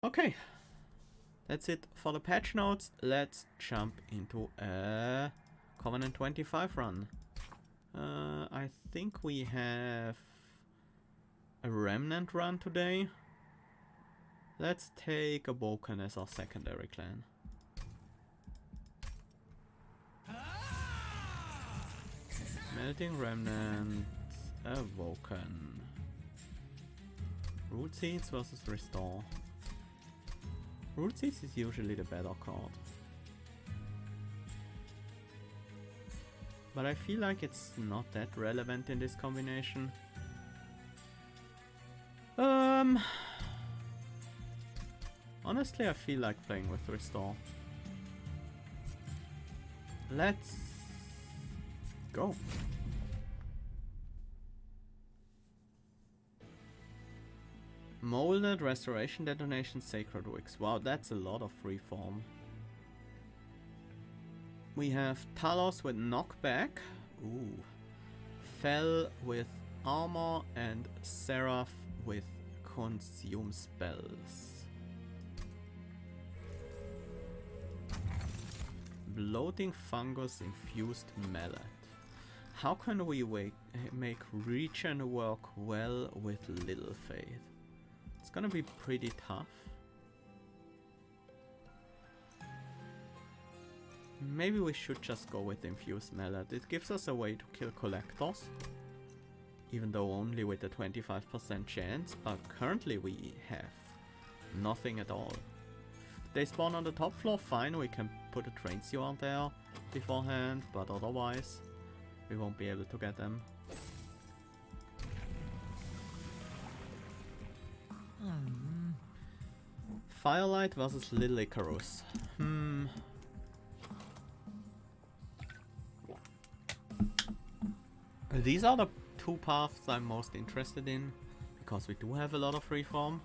Okay, that's it for the patch notes. Let's jump into a Covenant 25 run. I think we have a Remnant run today. Let's take Awoken as our secondary clan. Melting Remnant, Awoken. Root Seeds versus Restore. Root Seeds is usually the better card. But I feel like it's not that relevant in this combination. Honestly, I feel like playing with Restore. Let's go. Molded, Restoration, Detonation, Sacred Wicks. Wow, that's a lot of freeform. We have Talos with Knockback. Ooh. Fel with Armor and Seraph with Consume Spells. Bloating Fungus Infused Mallet. How can we make Regen work well with Little Faith? It's gonna be pretty tough. Maybe we should just go with Infused Mallet. It gives us a way to kill collectors. Even though only with a 25% chance, but currently we have nothing at all. If they spawn on the top floor, fine, we can put a train steward there beforehand, but otherwise we won't be able to get them. Firelight versus Little Icarus. These are the two paths I'm most interested in, because we do have a lot of freeform.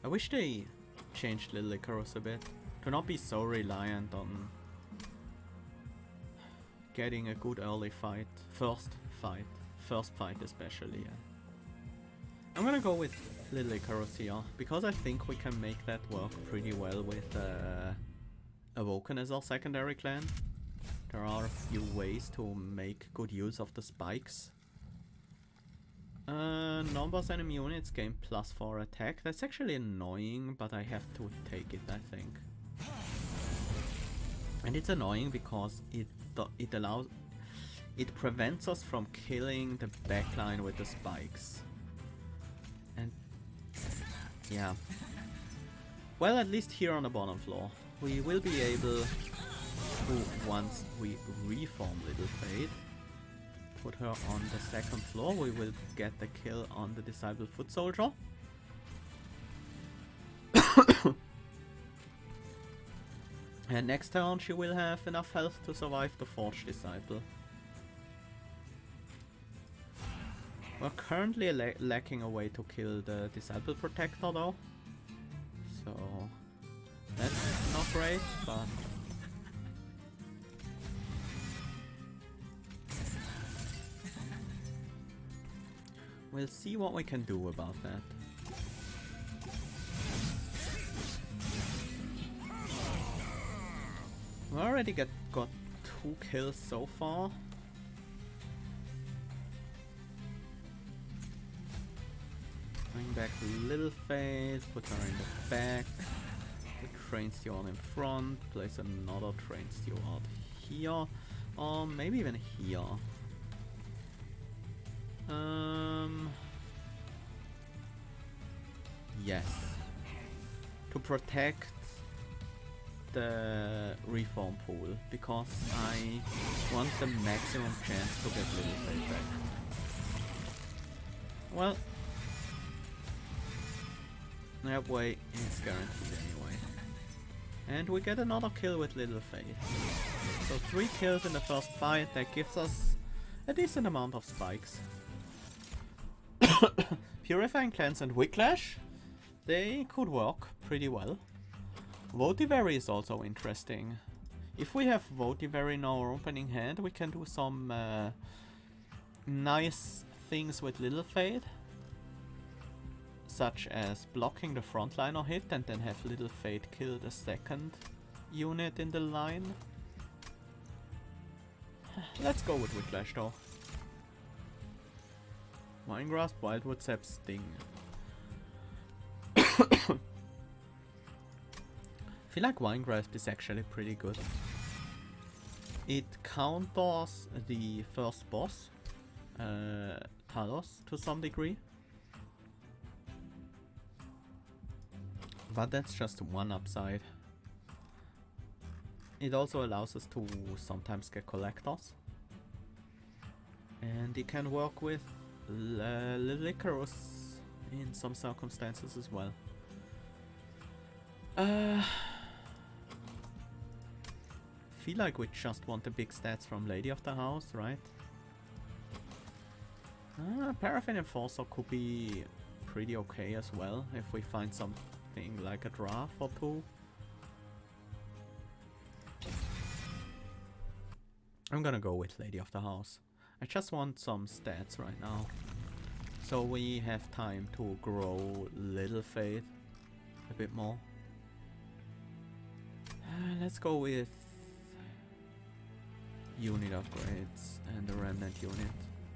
I wish they changed Little Icarus a bit, to not be so reliant on getting a good early fight, first fight especially. Yeah. I'm gonna go with Little Icarus here, because I think we can make that work pretty well with Awoken as our secondary clan. There are a few ways to make good use of the spikes. Numbers enemy units gain +4 attack. That's actually annoying, but I have to take it, I think. And it's annoying because it prevents us from killing the backline with the spikes. And yeah. Well, at least here on the bottom floor, we will be able to, once we reform Little Fate, put her on the second floor. We will get the kill on the Disciple Foot Soldier. And next turn she will have enough health to survive the Forge Disciple. We're currently lacking a way to kill the Disciple Protector though. So that's not great, but we'll see what we can do about that. We already got 2 kills so far. Bring back Little Face, put her in the back, the Train Steward in front, place another Train Steward here, or maybe even here. Yes. To protect the reform pool, because I want the maximum chance to get Little Fate back. Well, that way it's guaranteed anyway. And we get another kill with Little Fate. So 3 kills in the first fight, that gives us a decent amount of spikes. Purifying Cleanse and Whiplash, they could work pretty well. Votivary is also interesting. If we have Votivary in our opening hand, we can do some nice things with Little Fate. such as blocking the frontliner hit and then have Little Fate kill the second unit in the line. Let's go with Whiplash though. Winegrasp, Wildwood Sap, Sting. I feel like Winegrasp is actually pretty good. It counters the first boss, Talos, to some degree. But that's just one upside. It also allows us to sometimes get collectors. And it can work with Little Icarus in some circumstances as well. Feel like we just want the big stats from Lady of the House, right? Paraffin Enforcer could be pretty okay as well if we find something like a draft or two. I'm gonna go with Lady of the House. I just want some stats right now, so we have time to grow Little Faith a bit more. Let's go with unit upgrades and the remnant unit.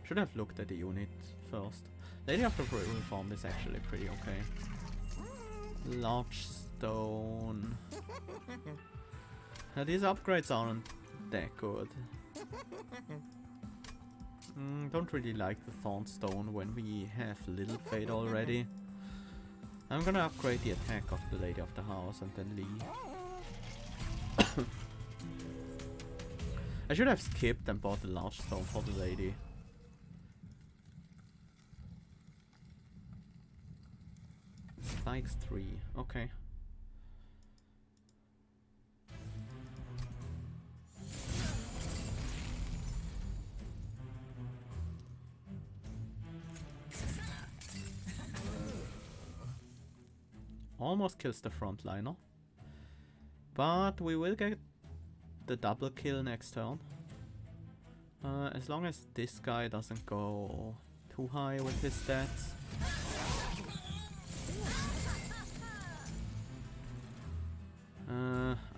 Should have looked at the unit first. Lady of the Reformed is actually pretty okay. Large stone. Now these upgrades aren't that good. Don't really like the Thornstone when we have Little Fate already. I'm gonna upgrade the attack of the Lady of the House and then leave. I should have skipped and bought the large stone for the lady. Spikes 3, okay. Almost kills the frontliner. But we will get the double kill next turn. As long as this guy doesn't go too high with his stats.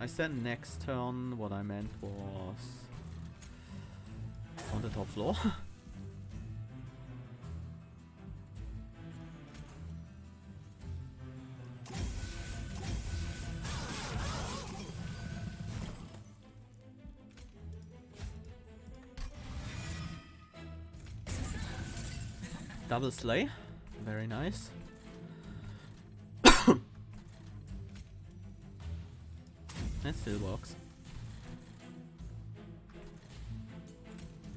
I said next turn, what I meant was on the top floor. Double slay, very nice. That still works.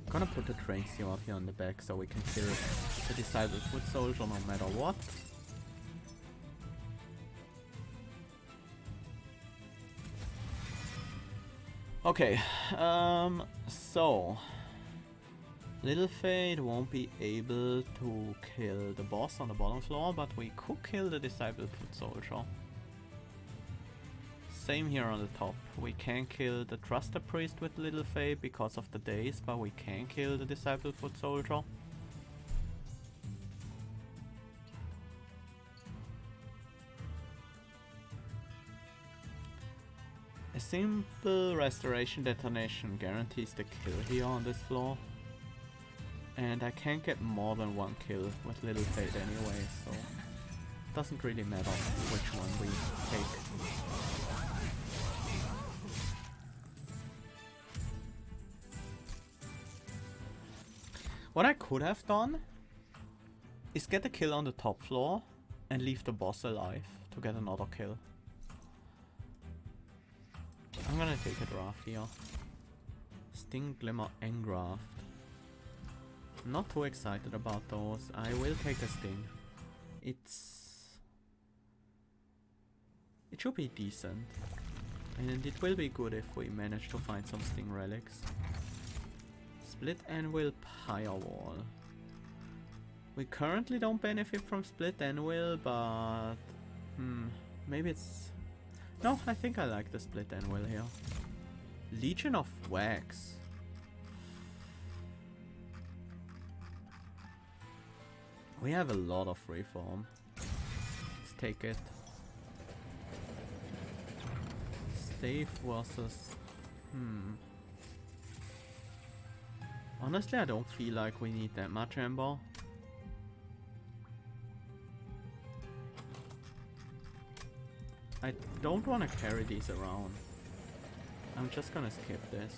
Gonna put the Tracy out here on the back so we can kill the Disciple Foot Soldier no matter what. Okay, so Little Fate won't be able to kill the boss on the bottom floor, but we could kill the Disciple Foot Soldier. Same here on the top. We can kill the Trusted Priest with Little Fate because of the days, but we can kill the Disciple Foot Soldier. A simple restoration detonation guarantees the kill here on this floor. And I can't get more than one kill with Little Fate anyway, so it doesn't really matter which one we take. What I could have done is get a kill on the top floor and leave the boss alive to get another kill. I'm gonna take a draft here. Sting, Glimmer, Engraft. Not too excited about those. I will take a Sting. It should be decent. And it will be good if we manage to find some Sting relics. Split Anvil, Pyre Wall. We currently don't benefit from Split Anvil, but maybe it's... No, I think I like the Split Anvil here. Legion of Wax. We have a lot of reform. take it. Stave versus... Honestly, I don't feel like we need that much Ember. I don't want to carry these around. I'm just gonna skip this.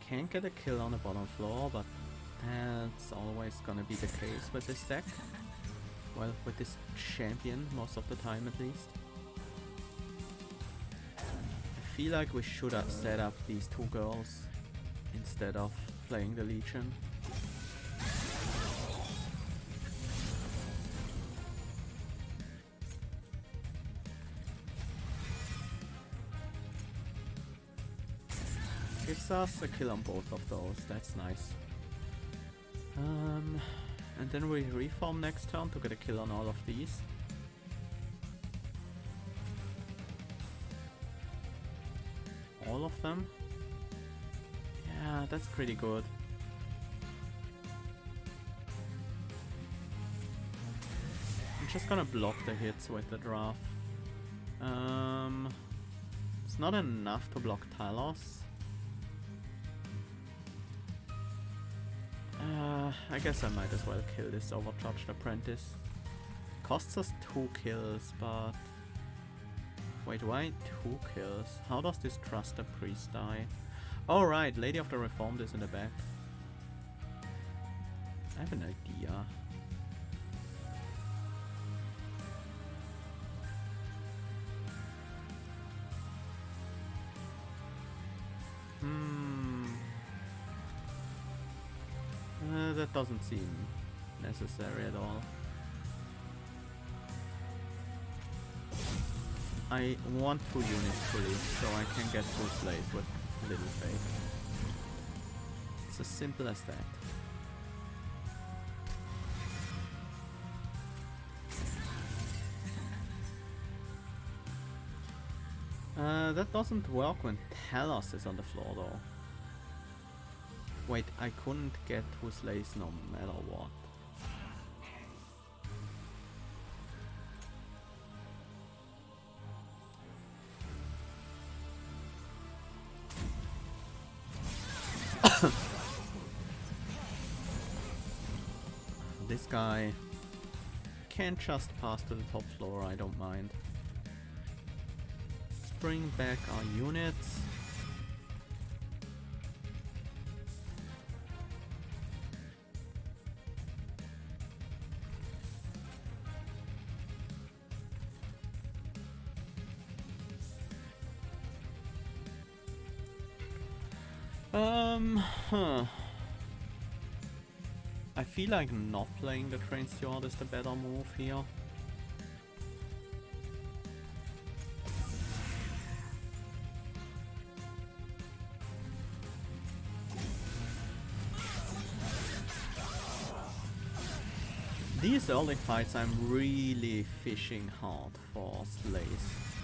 Can't get a kill on the bottom floor, but that's always gonna be the case with this deck. Well, with this champion, most of the time at least. I feel like we should have set up these two girls instead of playing the Legion. Gives us a kill on both of those, that's nice. And then we reform next turn to get a kill on all of these. All of them? Yeah, that's pretty good. I'm just gonna block the hits with the draft. It's not enough to block Talos. I guess I might as well kill this overcharged apprentice. Costs us 2 kills, but... Wait, why 2 kills? How does this Trusted Priest die? Oh right, Lady of the Reformed is in the back. I have an idea. That doesn't seem necessary at all. I want 2 units fully, so I can get full slave with little faith. It's as simple as that. That doesn't work when Talos is on the floor though. Wait, I couldn't get who slays no matter what. This guy can't just pass to the top floor, I don't mind. Let's bring back our units. I feel like not playing the Train Steward is the better move here. These early fights I'm really fishing hard for slays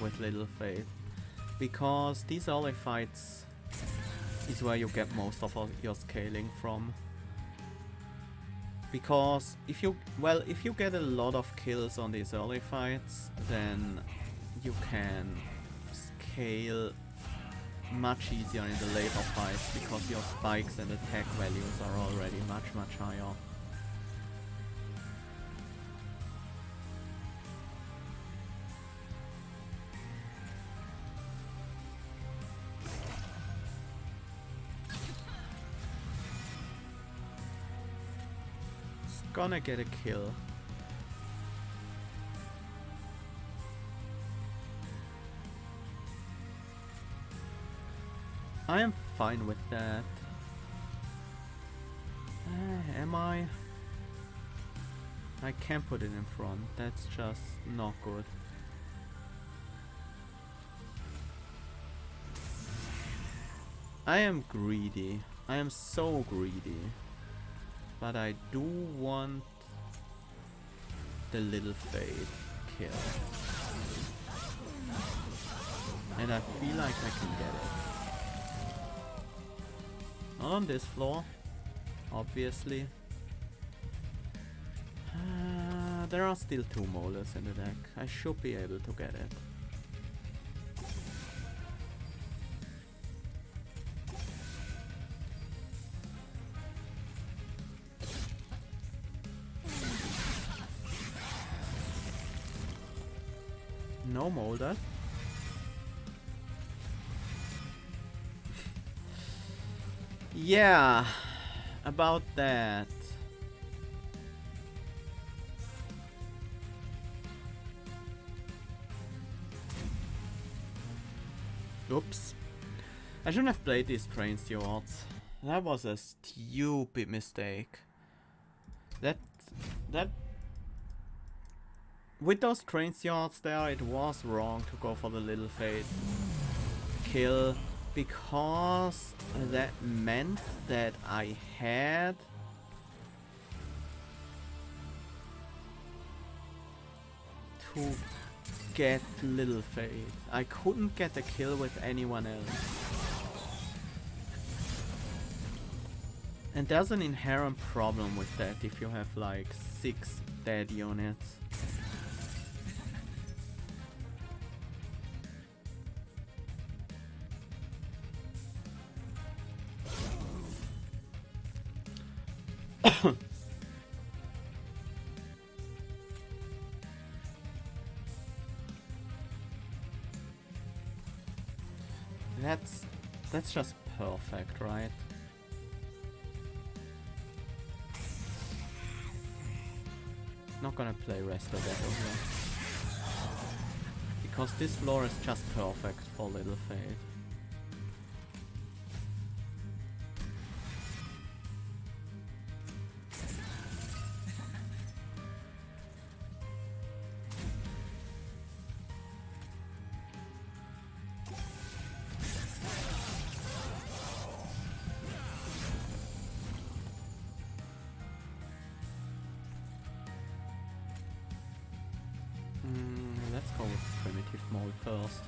with Little Faith, because these early fights is where you get most of your scaling from. Because if you get a lot of kills on these early fights, then you can scale much easier in the later fights, because your spikes and attack values are already much higher. Gonna get a kill. I am fine with that. Am I? I can't put it in front. That's just not good. I am greedy. I am so greedy. But I do want the little fade kill. And I feel like I can get it. Not on this floor, obviously. There are still 2 molars in the deck. I should be able to get it. No molder. Yeah, about that. Oops. I shouldn't have played these train stewards. That was a stupid mistake. That with those train stewards there, it was wrong to go for the little fade kill, because that meant that I had to get little fade. I couldn't get a kill with anyone else. And there's an inherent problem with that if you have like 6 dead units. That's just perfect, right? Not gonna play rest of that over here. Because this floor is just perfect for little fade. Let's go with primitive mode first.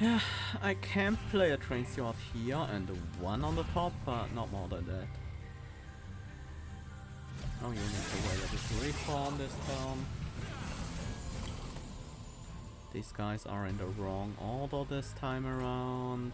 Yeah, I can play a train steward here and one on the top, but not more than that. Oh, you need to wait a bit to reform this turn. These guys are in the wrong order this time around.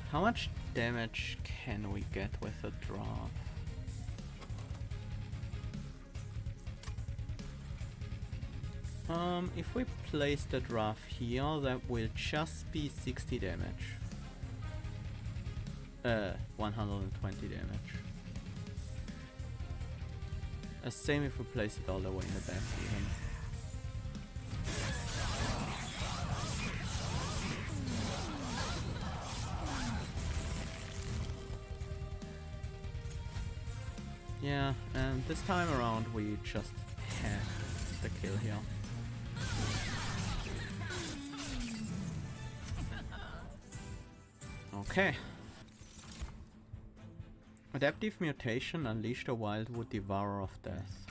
How much damage can we get with a draft? If we place the draft here, that will just be 60 damage. 120 damage. Same if we place it all the way in the back even. Yeah, and this time around we just had the kill here. Okay. Adaptive mutation, unleash the wildwood devourer of death.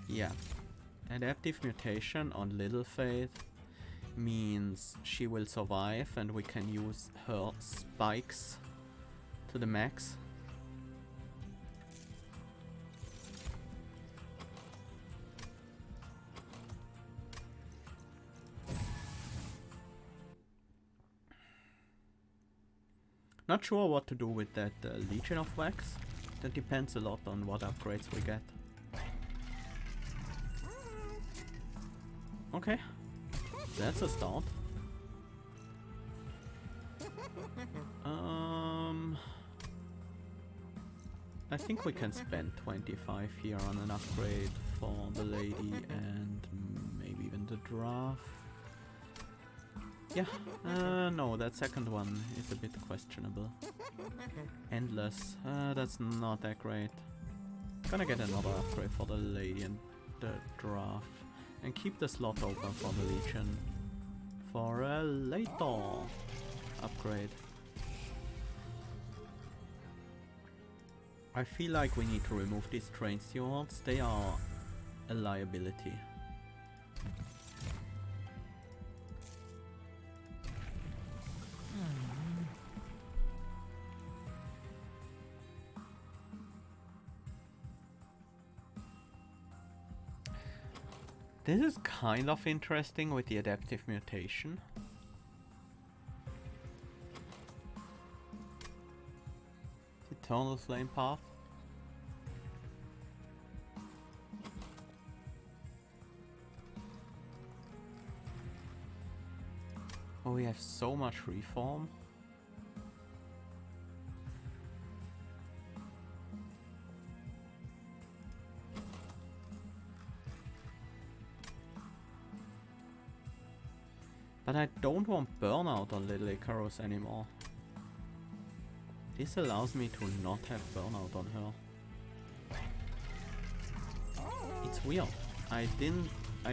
Yeah. Adaptive mutation on Little Faith means she will survive and we can use her spikes to the max. Not sure what to do with that Legion of Wax. That depends a lot on what upgrades we get. Okay, that's a start. I think we can spend 25 here on an upgrade for the lady and maybe even the draft. Yeah, no, that second one is a bit questionable. Endless, that's not that great. Gonna get another upgrade for the lady and the draft. And keep the slot open for the Legion for a later upgrade. I feel like we need to remove these train stewards. They are a liability. This is kind of interesting with the adaptive mutation. Eternal Flame Path. Oh, we have so much reform. But I don't want burnout on Little Icarus anymore. This allows me to not have burnout on her. It's weird. I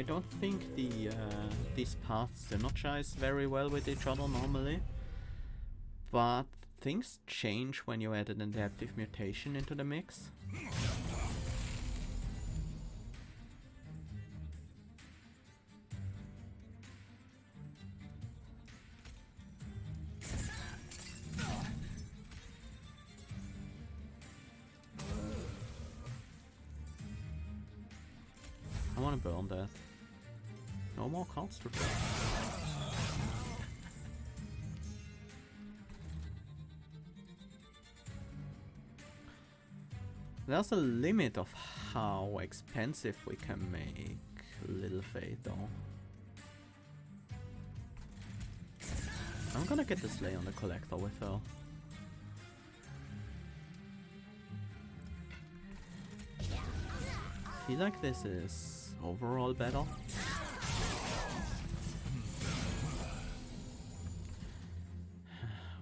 don't think these paths synergize very well with each other normally. But things change when you add an adaptive mutation into the mix. I want to burn that. No more cards to draw. There's a limit of how expensive we can make Little Fate though. I'm gonna get the Slay on the Collector with her. I feel like this is overall better.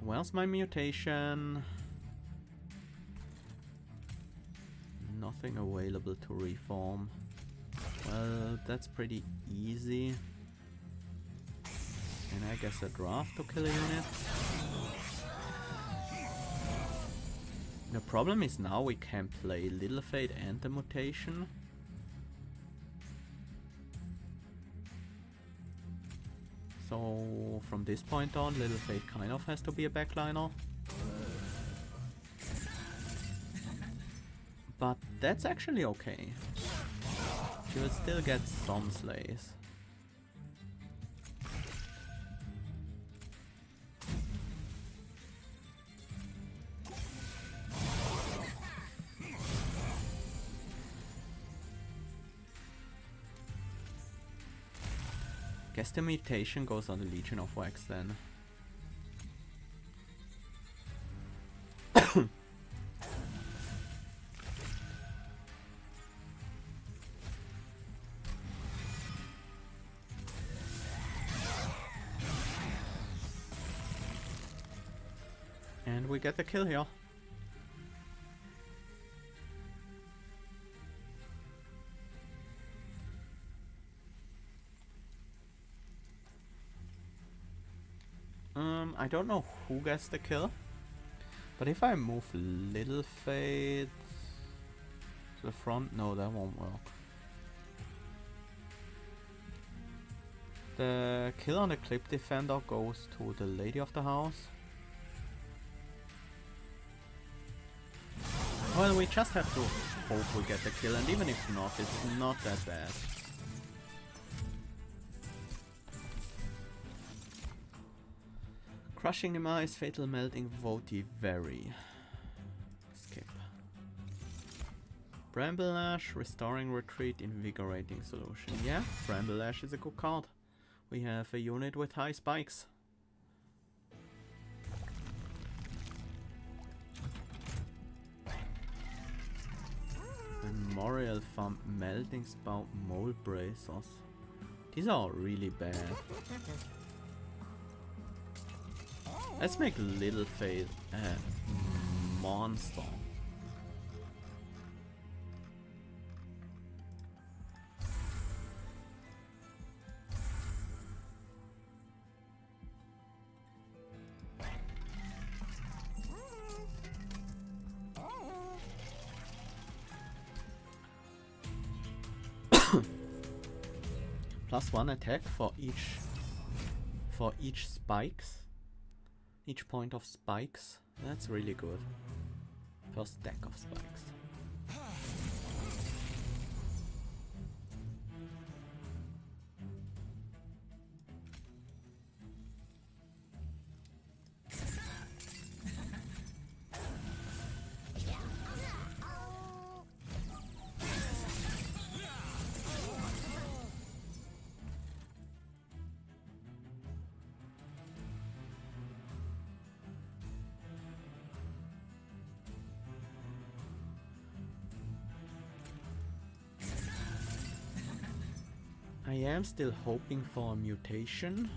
Where's my mutation? Nothing available to reform. Well, that's pretty easy. And I guess a draft to kill a unit. The problem is now we can play Little Fate and the mutation. So from this point on, Little Fate kind of has to be a backliner. But that's actually okay. She will still get some slays. Guess the mutation goes on the Legion of Wax then. And we get the kill here. I don't know who gets the kill, but if I move Little Fate to the front, no, that won't work. The kill on the Clip Defender goes to the Lady of the House. Well, we just have to hope we get the kill, and even if not, it's not that bad. Crushing Demise, Fatal Melting, Voti Very. Skip. Bramble Lash, Restoring Retreat, Invigorating Solution. Yeah, Bramble Lash is a good card. We have a unit with high spikes. Memorial Farm, Melting Spout, Mole Bracers. These are really bad. Let's make Little Fate a monster. +1 attack for each spikes. Each point of spikes. That's really good. First stack of spikes. I am still hoping for a mutation.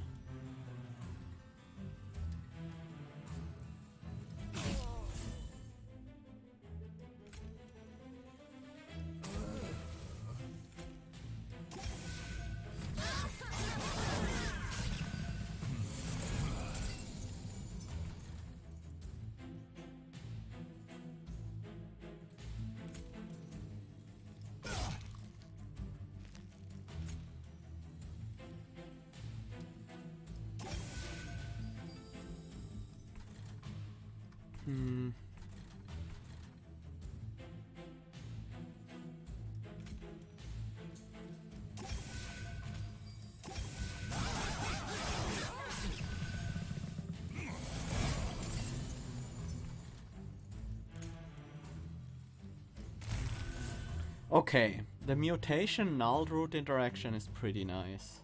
Okay, the mutation null root interaction is pretty nice.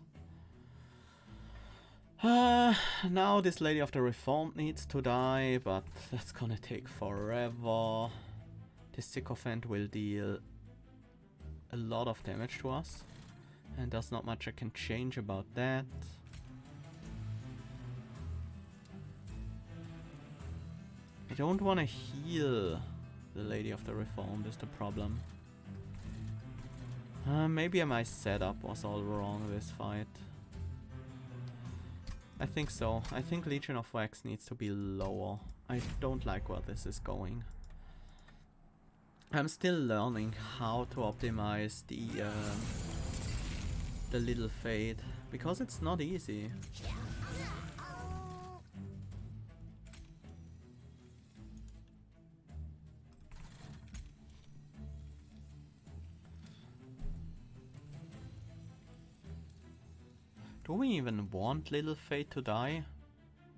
Now this Lady of the Reformed needs to die, but that's gonna take forever. This Sycophant will deal a lot of damage to us, and there's not much I can change about that. I don't want to heal the Lady of the Reformed is the problem. Maybe my setup was all wrong this fight. I think so. I think Legion of Wax needs to be lower. I don't like where this is going. I'm still learning how to optimize the Little Fate, because it's not easy. Do we even want Little Fate to die?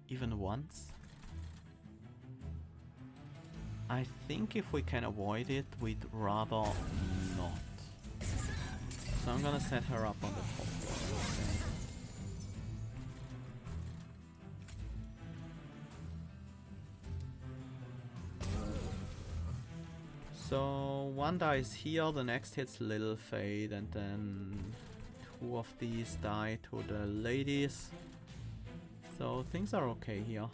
Even once? I think if we can avoid it, we'd rather not. So I'm gonna set her up on the top floor. So one dies here, the next hits Little Fate, and then two of these die to the ladies. So things are okay here.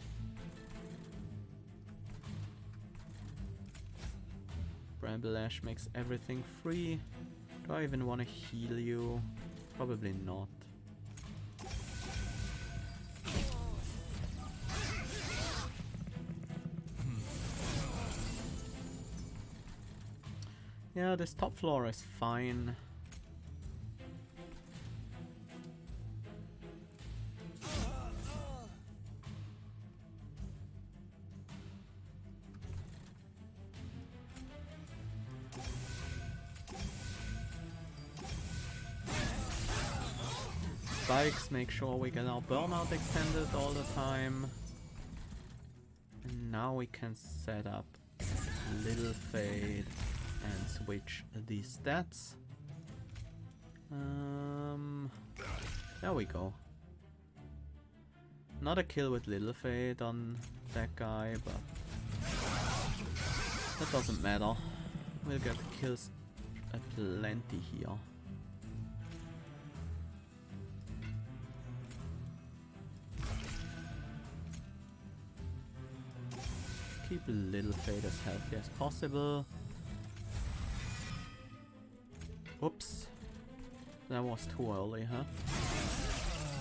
Bramble Ash makes everything free. Do I even want to heal you? Probably not. Yeah, this top floor is fine. Spikes, make sure we get our burnout extended all the time. And now we can set up Little Fate and switch the stats. There we go. Not a kill with Little Fate on that guy, but that doesn't matter. We'll get kills plenty here. Keep Little Fate as healthy as possible. Oops. That was too early, huh?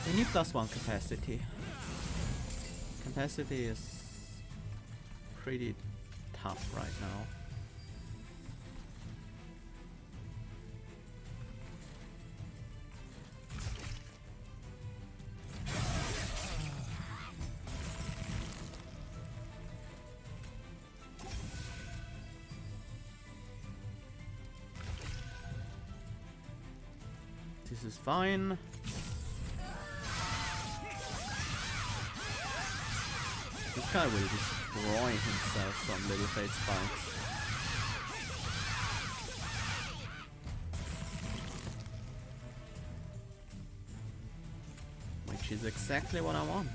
We need +1 capacity. Capacity is pretty tough right now. This is fine. This guy will destroy himself from Little Fate spikes. Which is exactly what I want.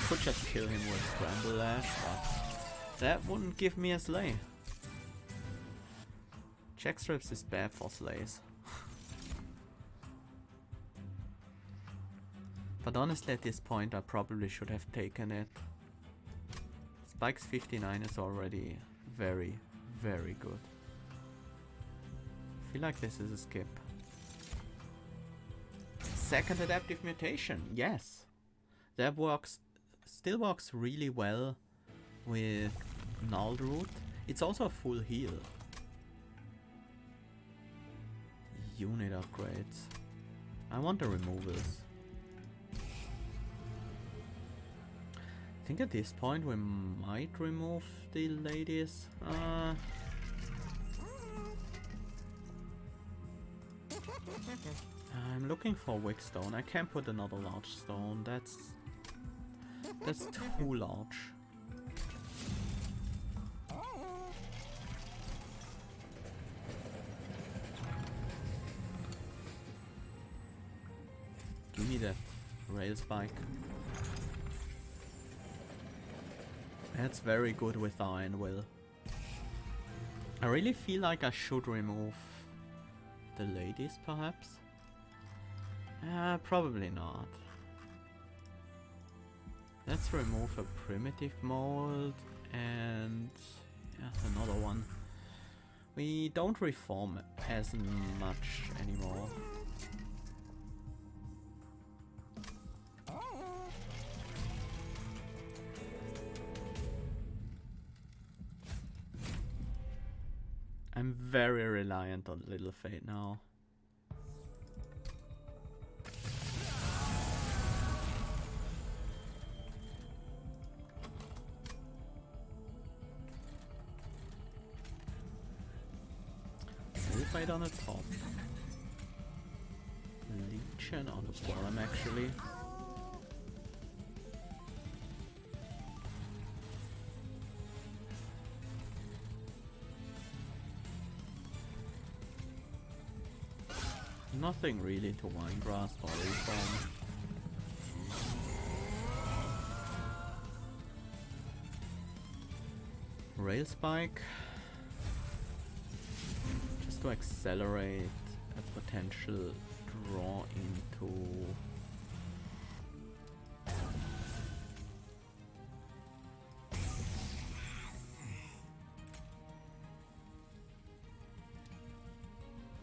Could just kill him with Bramble Lash, but that wouldn't give me a slay. Jackstraps is bad for slays. But honestly, at this point, I probably should have taken it. Spikes 59 is already very, very good. I feel like this is a skip. Second adaptive mutation, yes. That works, still works really well with Null Root. It's also a full heal. Unit upgrades. I want the removals. I think at this point we might remove the ladies. I'm looking for Wick Stone. I can't put another large stone. That's too large. Give me that rail spike. That's very good with Iron Will. I really feel like I should remove the ladies, perhaps? Probably not. Let's remove a primitive mold and another one. We don't reform as much anymore. I'm very reliant on Little Fate now. Little Fate on the top. Legion on the bottom, actually. Nothing really to Winegrasp or Reform. Rail Spike. Just to accelerate a potential draw into...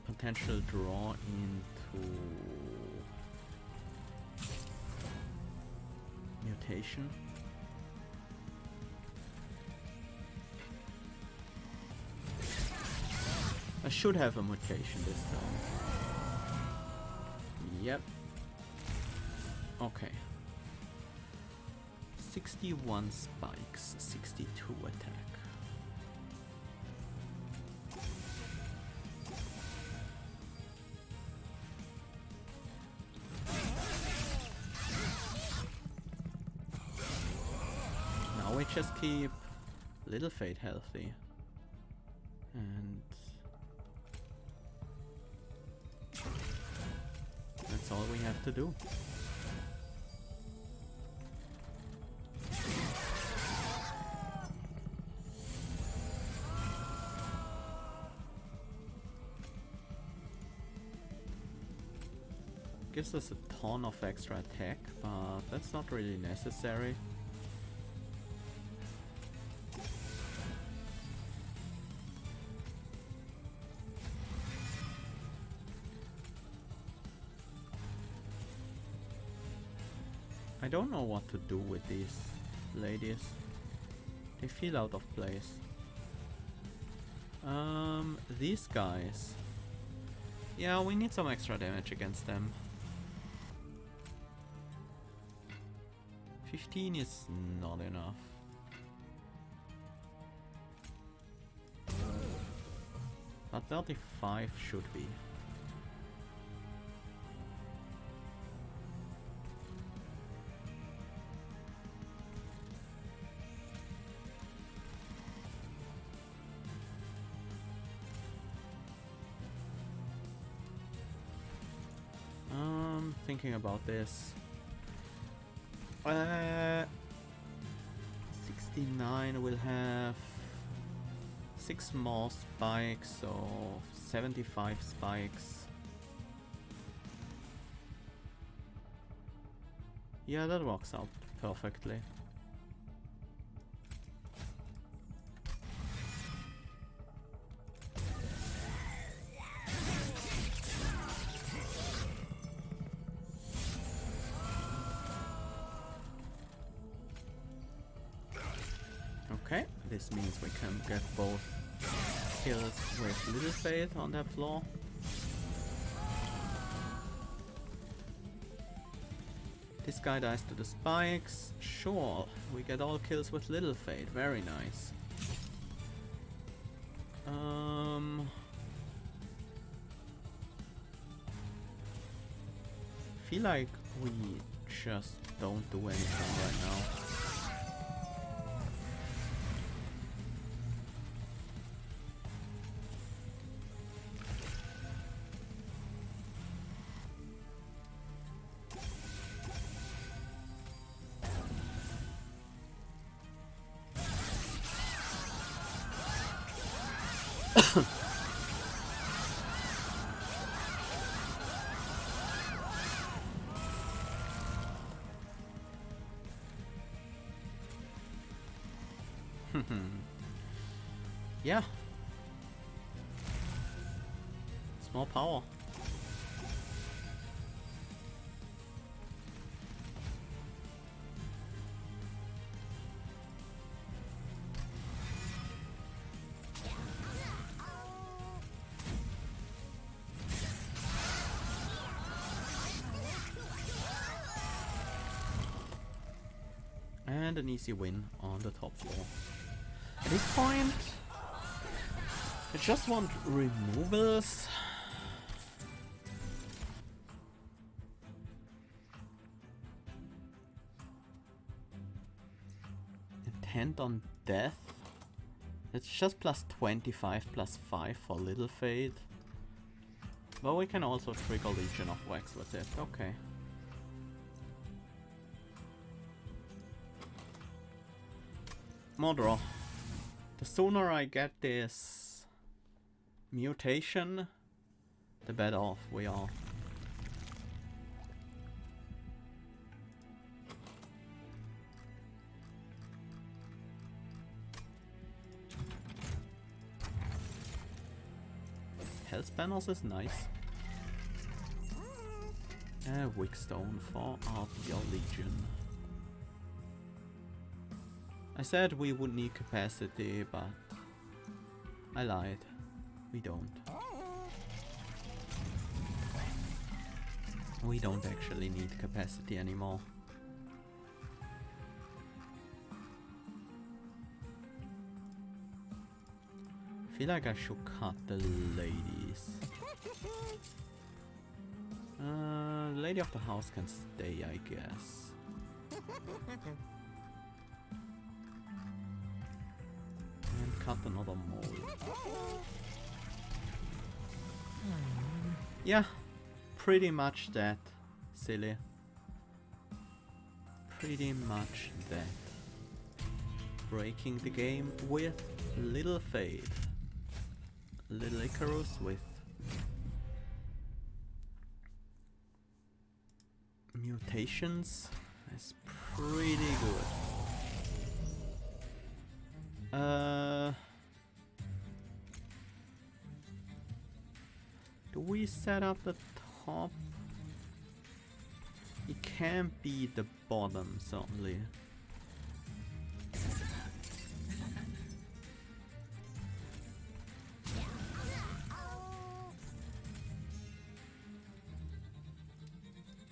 potential draw into mutation. I should have a mutation this time. Yep. Okay. 61 spikes, 62 attack. Just keep Little Fate healthy, and that's all we have to do. Gives us a ton of extra attack, but that's not really necessary. I don't know what to do with these ladies. They feel out of place. These guys. Yeah, we need some extra damage against them. 15 is not enough. But 35 should be. Thinking about this. 69 will have 6 more spikes, so 75 spikes. Yeah, that works out perfectly. Okay, this means we can get both kills with Little Faith on that floor. This guy dies to the spikes. Sure, we get all kills with Little Faith. Very nice. Feel like we just don't do anything right now. Yeah. Small power. And an easy win on the top floor. At this point, I just want removals. Intent on death. It's just plus 25 plus 5 for Little Fate. But we can also trigger Legion of Wax with it. Okay. More draw. The sooner I get this mutation, the better off we are. Health banners is nice. A Wickstone for our Legion. I said we would need capacity, but I lied. We don't. We don't actually need capacity anymore. I feel like I should cut the ladies. Lady of the house can stay, I guess. Cut another mole. Yeah, pretty much that, silly. Pretty much that. Breaking the game with Little Fate. Little Icarus with Mutations is pretty good. Do we set up the top? It can't be the bottom, certainly.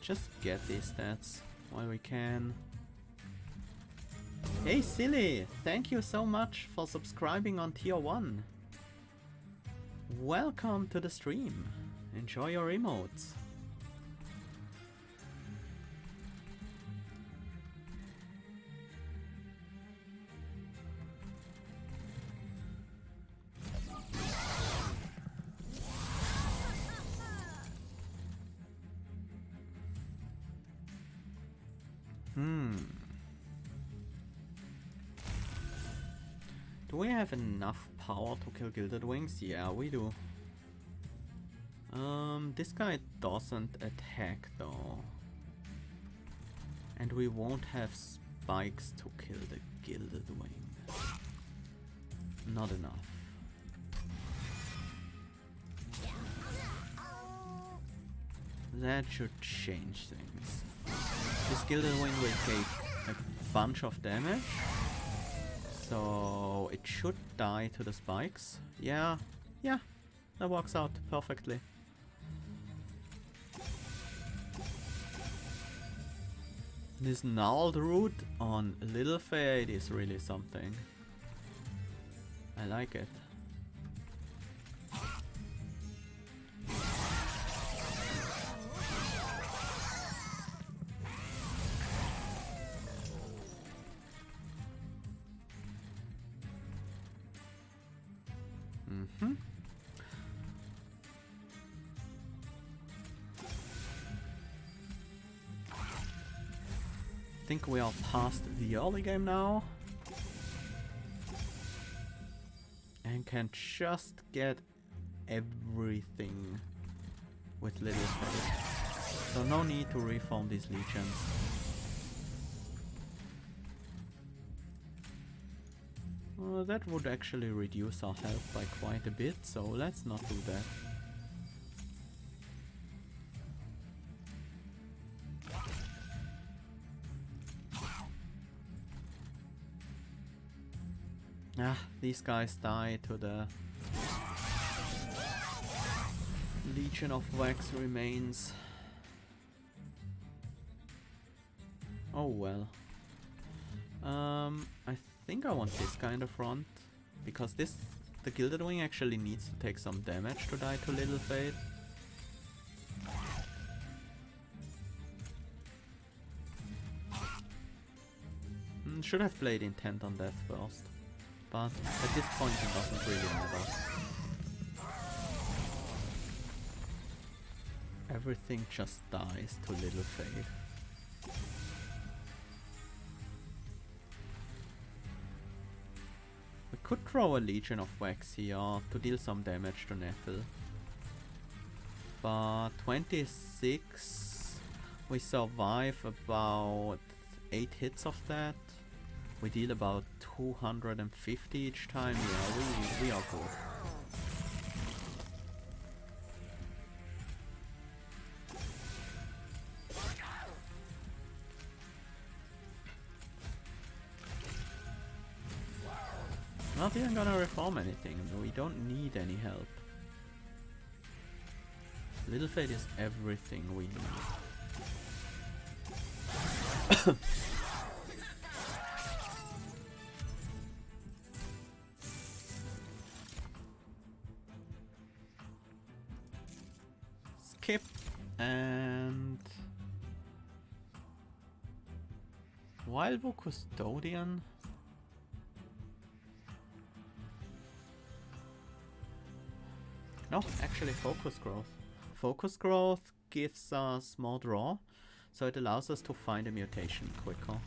Just get these stats while we can. Hey Silly! Thank you so much for subscribing on tier 1. Welcome to the stream. Enjoy your emotes. Do we have enough power to kill Gilded Wings? Yeah, we do. This guy doesn't attack though. And we won't have spikes to kill the Gilded Wing. Not enough. That should change things. This Gilded Wing will take a bunch of damage. So it should die to the spikes. Yeah, that works out perfectly. This gnarled root on Little Fade is really something. I like it. I think we are past the early game now and can just get everything with Little Fade. So no need to reform these legions. That would actually reduce our health by quite a bit, so let's not do that. These guys die to the Legion of Wax remains. Oh well. I think I want this kind of front, because the Gilded Wing actually needs to take some damage to die to Little Fade. Should have played Intent on Death first. But at this point it doesn't really matter. Everything just dies to Little Fade. We could throw a Legion of Wax here to deal some damage to Nephil. But 26, we survive about 8 hits of that. We deal about 250 each time. Yeah, we are good. Not even gonna reform anything. We don't need any help. Little Fade is everything we need. Skip and Wildwood Custodian. No, actually Focus Growth. Focus Growth gives us more draw, so it allows us to find a mutation quicker.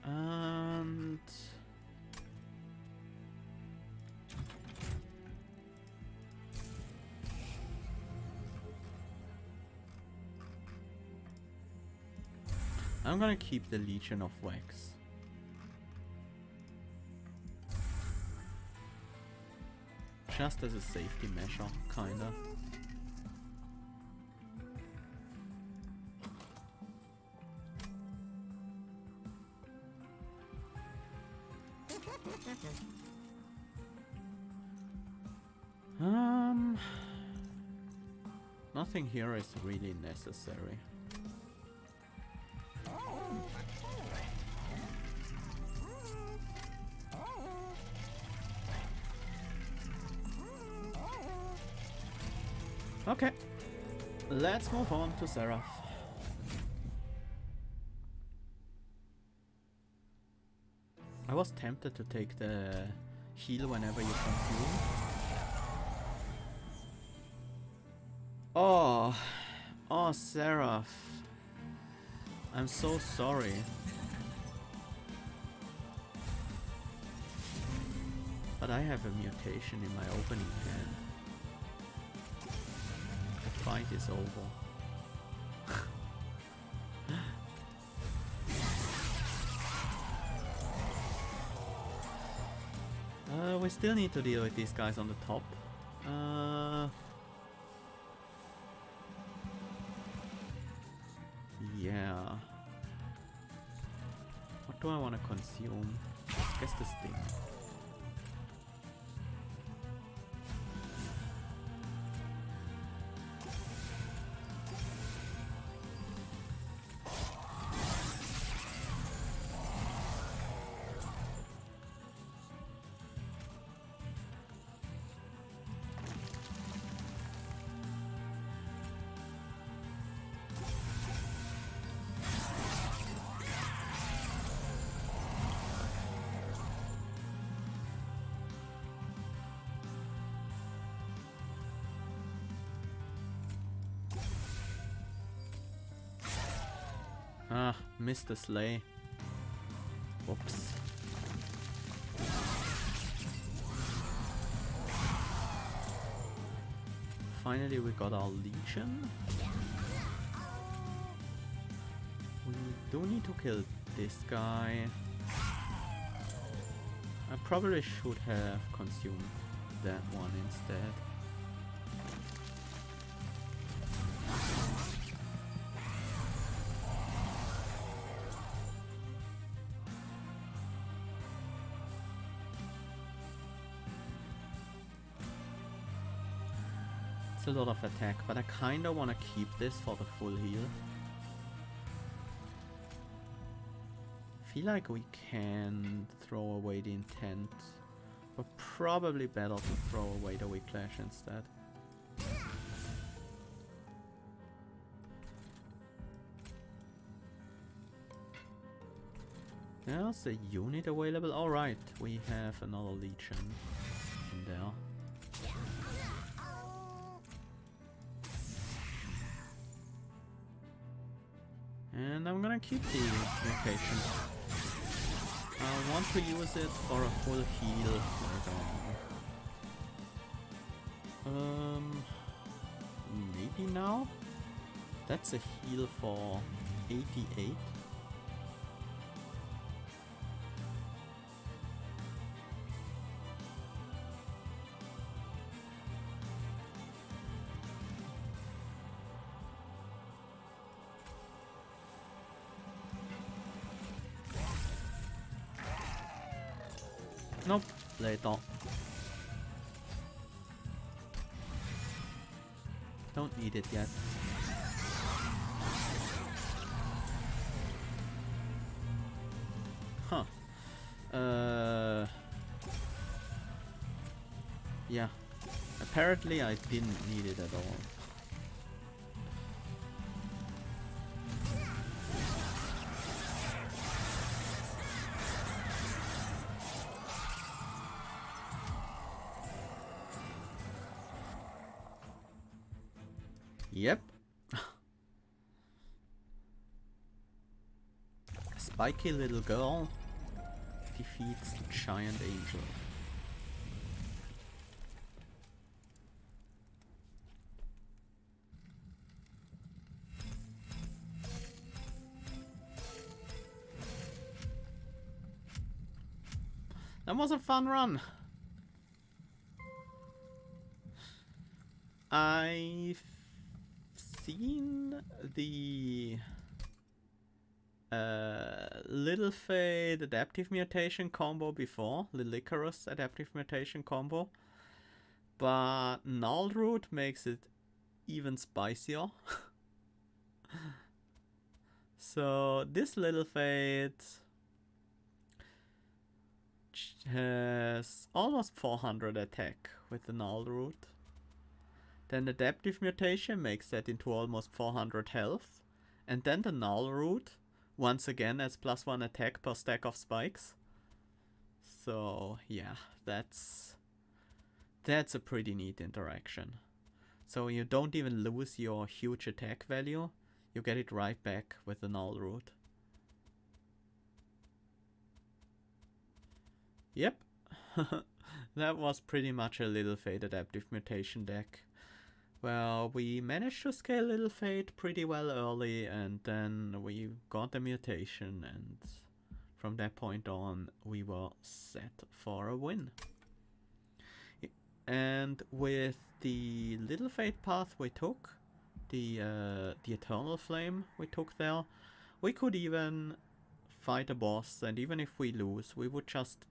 And I'm gonna keep the Legion of Wax. Just as a safety measure, kinda. Nothing here is really necessary. Okay, let's move on to Seraph. I was tempted to take the heal whenever you consume. Oh, Seraph. I'm so sorry. But I have a mutation in my opening hand. The fight is over. We still need to deal with these guys on the top. Yeah. What do I want to consume? I guess the sting. Ah, missed the sleigh. Whoops. Finally we got our Legion. We do need to kill this guy. I probably should have consumed that one instead. A lot of attack, but I kinda wanna keep this for the full heal. Feel like we can throw away the intent, but probably better to throw away the weak clash instead. There's a unit available. Alright, we have another Legion in there. And I'm gonna keep the mutation. I want to use it for a full heal later on. Maybe now? That's a heal for 88. Nope, later. Don't need it yet. Huh. Yeah. Apparently I didn't need it at all. Yep. Spiky little girl defeats the giant angel. That was a fun run. I've seen the Little Fade adaptive mutation combo before, the Icarus adaptive mutation combo, but Null Root makes it even spicier. So this Little Fade has almost 400 attack with the Null Root. Then adaptive mutation makes that into almost 400 health. And then the Null Root once again has +1 attack per stack of spikes. So yeah, that's a pretty neat interaction. So you don't even lose your huge attack value, you get it right back with the Null Root. Yep, that was pretty much a Little Fade adaptive mutation deck. Well, we managed to scale Little Fade pretty well early, and then we got the mutation, and from that point on we were set for a win. And with the Little Fade path we took, the Eternal Flame we took there, we could even fight a boss, and even if we lose, we would just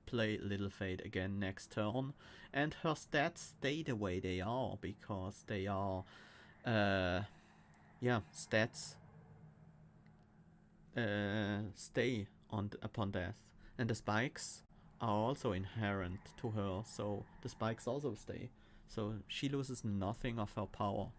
play Little Fade again next turn, and her stats stay the way they are, because they are, yeah, stats stay upon death, and the spikes are also inherent to her, so the spikes also stay. So she loses nothing of her power.